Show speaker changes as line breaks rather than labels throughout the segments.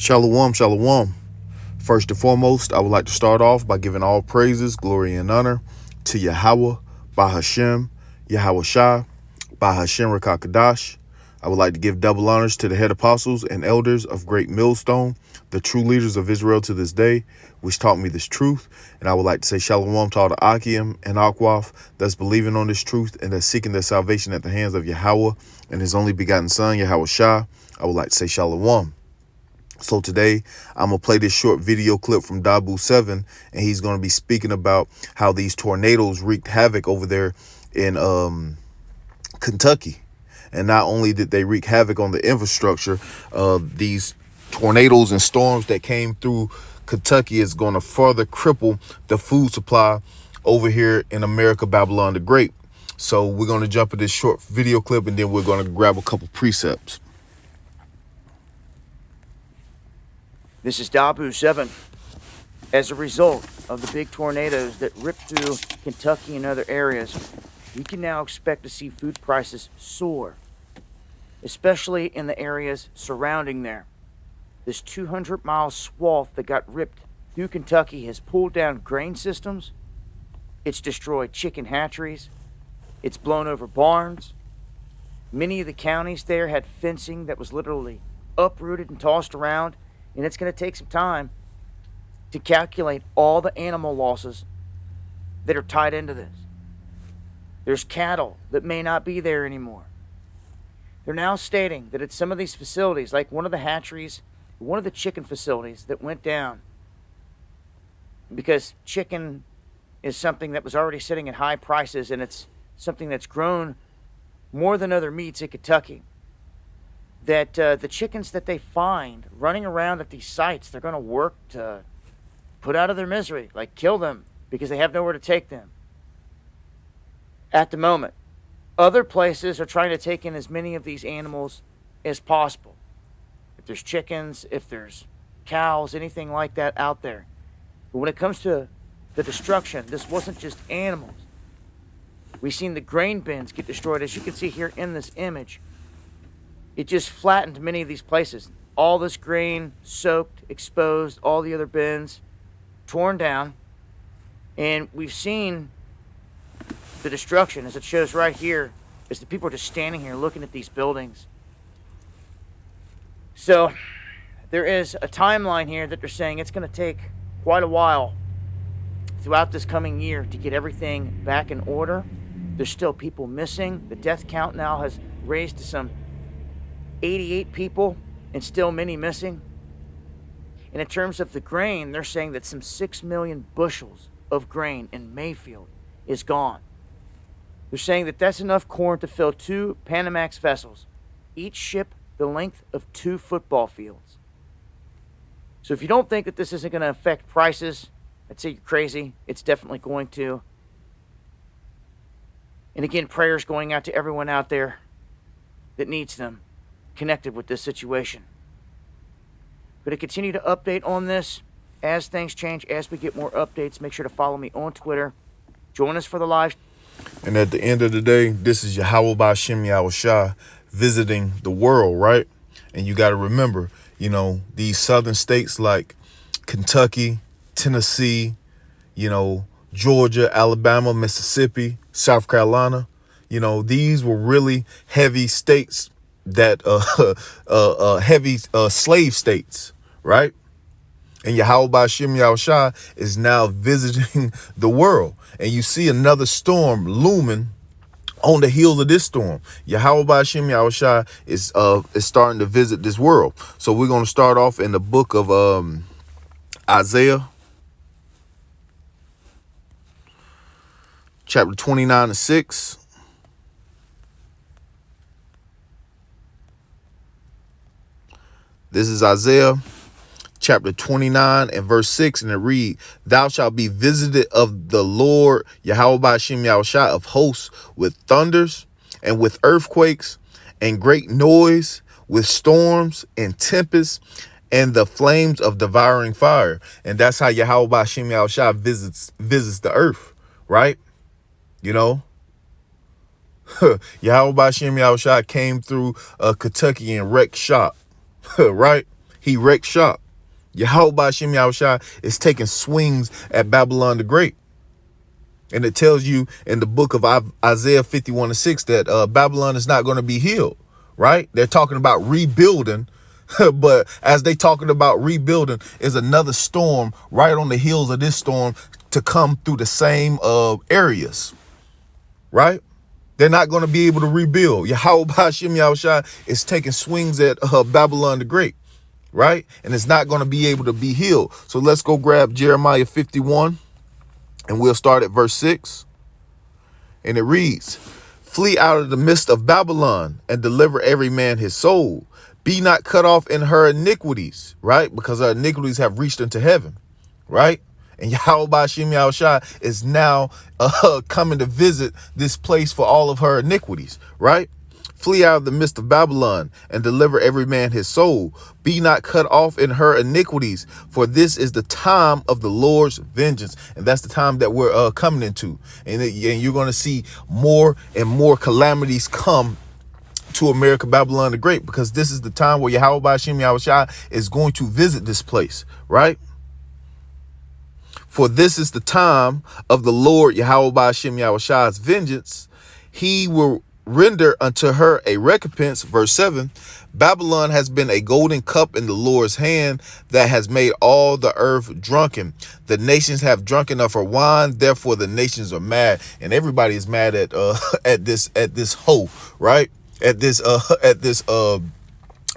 Shalom, shalom. First and foremost, I would like to start off by giving all praises, glory, and honor to Yahawah, by Hashem, Yahawashi, by Hashem Rakakadash. I would like to give double honors to the head apostles and elders of Great Millstone, the true leaders of Israel to this day, which taught me this truth. And I would like to say shalom to all the Akim and Akwaf that's believing on this truth and that's seeking their salvation at the hands of Yahawah and his only begotten son, Yahawashi. I would like to say shalom. So today, I'm going to play this short video clip from Dabu 7, and he's going to be speaking about how these tornadoes wreaked havoc over there in Kentucky. And not only did they wreak havoc on the infrastructure, these tornadoes and storms that came through Kentucky is going to further cripple the food supply over here in America, Babylon the Great. So we're going to jump into this short video clip, and then we're going to grab a couple precepts.
This is Dabu 7. As a result of the big tornadoes that ripped through Kentucky and other areas, we can now expect to see food prices soar, especially in the areas surrounding there. This 200-mile swath that got ripped through Kentucky has pulled down grain systems, it's destroyed chicken hatcheries, it's blown over barns. Many of the counties there had fencing that was literally uprooted and tossed around. And it's going to take some time to calculate all the animal losses that are tied into this. There's cattle that may not be there anymore. They're now stating that at some of these facilities, like one of the hatcheries, one of the chicken facilities that went down, because chicken is something that was already sitting at high prices, and it's something that's grown more than other meats in Kentucky. That the chickens that they find running around at these sites, they're going to work to put out of their misery, like kill them, because they have nowhere to take them at the moment. Other places are trying to take in as many of these animals as possible. If there's chickens, if there's cows, anything like that out there. But when it comes to the destruction, this wasn't just animals. We've seen the grain bins get destroyed, as you can see here in this image. It just flattened many of these places. All this grain soaked, exposed, all the other bins torn down. And we've seen the destruction, as it shows right here, as the people are just standing here looking at these buildings. So there is a timeline here that they're saying it's going to take quite a while throughout this coming year to get everything back in order. There's still people missing. The death count now has raised to some 88 people and still many missing. And in terms of the grain, they're saying that some 6 million bushels of grain in Mayfield is gone. They're saying that that's enough corn to fill 2 Panamax vessels, each ship the length of 2 football fields. So if you don't think that this isn't going to affect prices, I'd say you're crazy. It's definitely going to. And again, prayers going out to everyone out there that needs them, connected with this situation. Going to continue to update on this as things change, as we get more updates. Make sure to follow me on Twitter. Join us for the live.
And at the end of the day, this is Yahawah by Hashem Yahawashi visiting the world, right? And you got to remember, these southern states like Kentucky, Tennessee, Georgia, Alabama, Mississippi, South Carolina, these were really heavy states that heavy slave states, right? And Yahawah by Hashem Yahawashi is now visiting the world, and you see another storm looming on the heels of this storm. Yahawah by Hashem Yahawashi is starting to visit this world. So we're going to start off in the book of Isaiah, chapter 29 and 6. This is Isaiah chapter 29 and verse 6, and it reads, "Thou shalt be visited of the Lord Yahawah by Hashem Yahawashi of hosts with thunders and with earthquakes and great noise, with storms and tempests and the flames of devouring fire." And that's how Yahawah by Hashem Yahawashi visits the earth, right? Yahawah by Hashem Yahawashi came through Kentucky and wrecked shop. Right? He wrecked shop. Yahawashi is taking swings at Babylon the Great. And it tells you in the book of Isaiah 51:6 that Babylon is not going to be healed, right? They're talking about rebuilding, but as they talking about rebuilding, is another storm right on the heels of this storm to come through the same areas, right? They're not going to be able to rebuild. Yahawashi is taking swings at Babylon the Great, right? And it's not going to be able to be healed. So let's go grab Jeremiah 51. And we'll start at verse 6. And it reads, flee out of the midst of Babylon and deliver every man his soul. Be not cut off in her iniquities, right? Because her iniquities have reached into heaven, right? And Yahawashi is now coming to visit this place for all of her iniquities, right? Flee out of the midst of Babylon and deliver every man his soul. Be not cut off in her iniquities, for this is the time of the Lord's vengeance. And that's the time that we're coming into. And you're going to see more and more calamities come to America, Babylon the Great, because this is the time where Yahawashi is going to visit this place, right? For this is the time of the Lord Yahawah's vengeance. He will render unto her a recompense. Verse 7, Babylon has been a golden cup in the Lord's hand that has made all the earth drunken. The nations have drunken of her wine, therefore the nations are mad. And everybody is mad at at this hoe, right? At this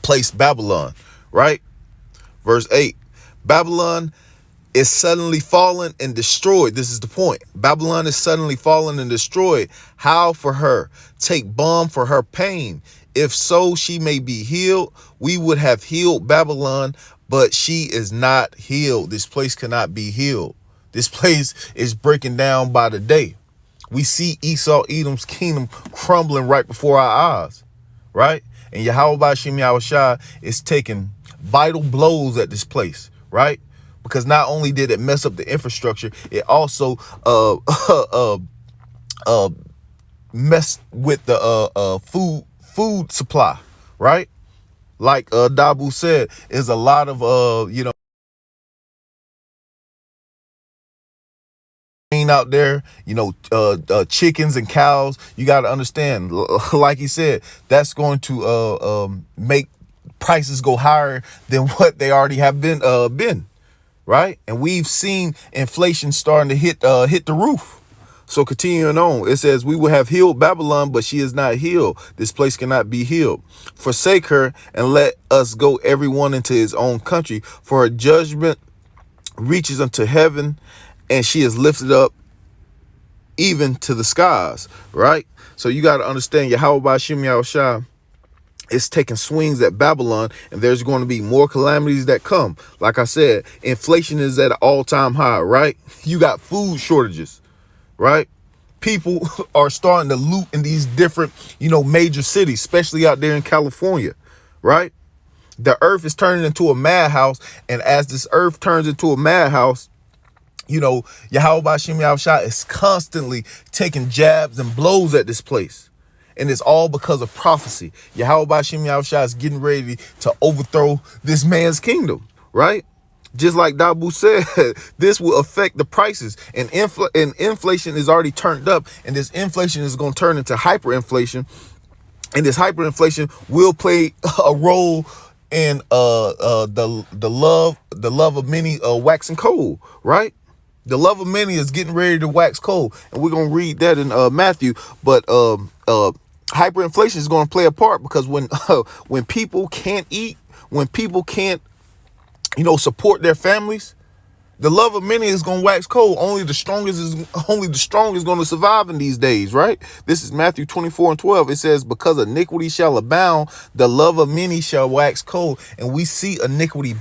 place Babylon, right? Verse 8, Babylon is suddenly fallen and destroyed. This is the point. Babylon is suddenly fallen and destroyed. How for her? Take balm for her pain. If so, she may be healed. We would have healed Babylon, but she is not healed. This place cannot be healed. This place is breaking down by the day. We see Esau, Edom's kingdom crumbling right before our eyes, right? And Yahawashi is taking vital blows at this place, right? Because not only did it mess up the infrastructure, it also messed with the food supply, right? Like Dabu said, is a lot of out there, chickens and cows. You got to understand, like he said, that's going to make prices go higher than what they already have been. Right. And we've seen inflation starting to hit the roof. So continuing on, it says, we will have healed Babylon, but she is not healed. This place cannot be healed. Forsake her and let us go everyone into his own country, for her judgment reaches unto heaven and she is lifted up even to the skies. Right. So you got to understand, Yahawashi it's taking swings at Babylon, and there's going to be more calamities that come. Like I said, inflation is at an all-time high, right? You got food shortages, right? People are starting to loot in these different, major cities, especially out there in California, right? The earth is turning into a madhouse, and as this earth turns into a madhouse, Yahawashi is constantly taking jabs and blows at this place. And it's all because of prophecy. Yahawashi is getting ready to overthrow this man's kingdom, right? Just like Dabu said, this will affect the prices. And inflation is already turned up. And this inflation is going to turn into hyperinflation. And this hyperinflation will play a role in the love of many waxing cold, right? The love of many is getting ready to wax cold. And we're going to read that in Matthew. But hyperinflation is going to play a part, because when people can't eat, when people can't, support their families, the love of many is going to wax cold. Only the strongest is going to survive in these days, right? This is Matthew 24:12. It says, because iniquity shall abound, the love of many shall wax cold. And we see iniquity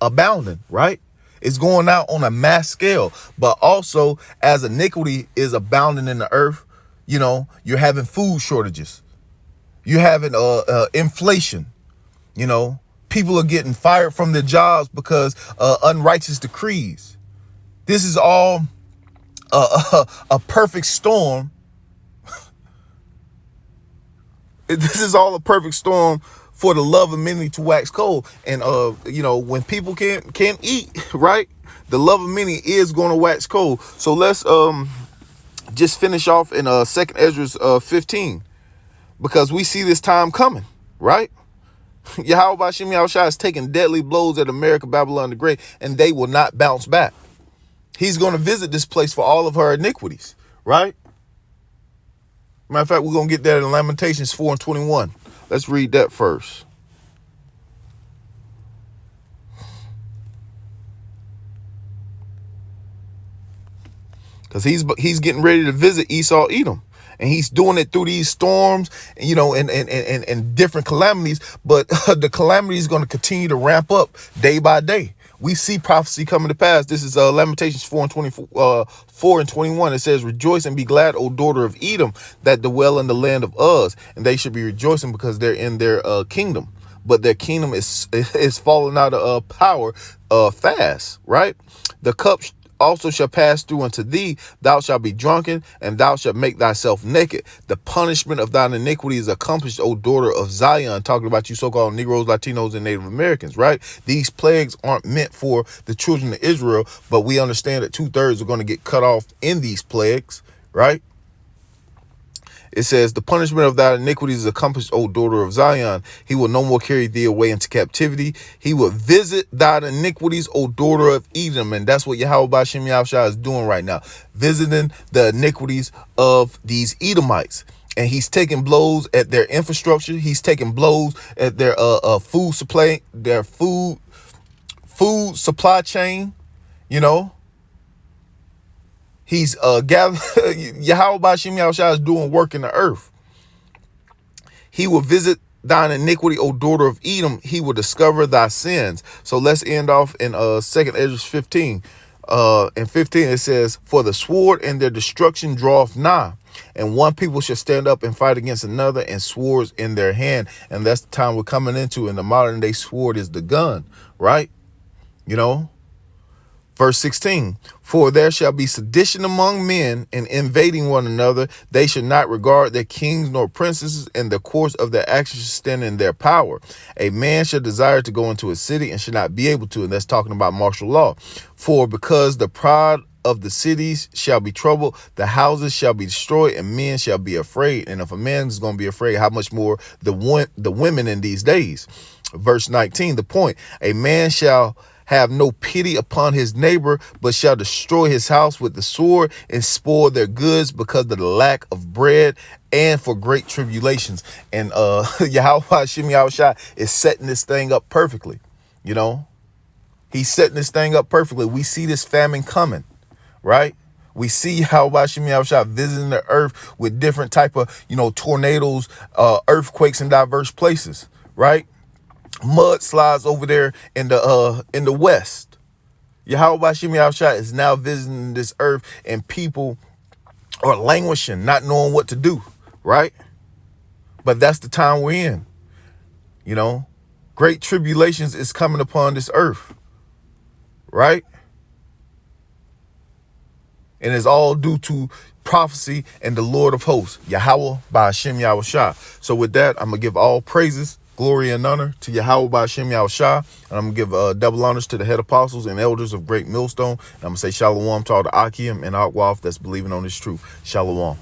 abounding, right? It's going out on a mass scale. But also, as iniquity is abounding in the earth, you're having food shortages. You're having inflation. People are getting fired from their jobs because unrighteous decrees. This is all a perfect storm. This is all a perfect storm for the love of many to wax cold. And when people can't eat, right, the love of many is going to wax cold. So let's just finish off in 2nd Ezra 15, because we see this time coming, right? Yahawashi is taking deadly blows at America, Babylon the Great, and they will not bounce back. He's going to visit this place for all of her iniquities, right? Matter of fact, we're going to get that in Lamentations 4:21. Let's read that first. Because he's getting ready to visit Esau, Edom. And he's doing it through these storms, and different calamities. But the calamity is going to continue to ramp up day by day. We see prophecy coming to pass. This is Lamentations 4:21. It says, "Rejoice and be glad, O daughter of Edom, that dwell in the land of Uz, and they should be rejoicing because they're in their kingdom. But their kingdom is falling out of power fast." Right? The cup also shall pass through unto thee, thou shalt be drunken, and thou shalt make thyself naked. The punishment of thine iniquity is accomplished, O daughter of Zion. Talking about you so-called Negroes, Latinos, and Native Americans, right? These plagues aren't meant for the children of Israel, but we understand that 2/3 are going to get cut off in these plagues, right? It says, the punishment of thy iniquities is accomplished, O daughter of Zion. He will no more carry thee away into captivity. He will visit thy iniquities, O daughter of Edom. And that's what Yahawashi is doing right now, visiting the iniquities of these Edomites. And he's taking blows at their infrastructure. He's taking blows at their food supply, their food supply chain, you know. He's gathered. Yahawashi is doing work in the earth. He will visit thine iniquity, O daughter of Edom. He will discover thy sins. So let's end off in 2nd Ezra 15. In 15 it says, "For the sword and their destruction draweth nigh, and one people shall stand up and fight against another, and swords in their hand." And that's the time we're coming into. And the modern day sword is the gun, right? You know. Verse 16, "For there shall be sedition among men, and invading one another. They should not regard their kings nor princesses, and the course of their actions should stand in their power. A man should desire to go into a city and should not be able to." And that's talking about martial law. "For because the pride of the cities shall be troubled, the houses shall be destroyed, and men shall be afraid." And if a man is going to be afraid, how much more the women in these days? Verse 19, the point, "A man shall have no pity upon his neighbor, but shall destroy his house with the sword and spoil their goods because of the lack of bread and for great tribulations." And Yahawashi is setting this thing up perfectly. You know, he's setting this thing up perfectly. We see this famine coming, right? We see Yahawashi visiting the earth with different type of, tornadoes, earthquakes in diverse places, right? Mudslides over there in the west. Yahawashi is now visiting this earth, and people are languishing, not knowing what to do, right? But that's the time we're in. Great tribulations is coming upon this earth, right? And it's all due to prophecy and the Lord of hosts, Yahawah by Hashem Yahawashi. So with that, I'm going to give all praises, glory, and honor to Yahawah by Hashem Yahawashi. And I'm going to give double honors to the head apostles and elders of Great Millstone. And I'm going to say shalom to all the Akim and Akwaf that's believing on this truth. Shalom.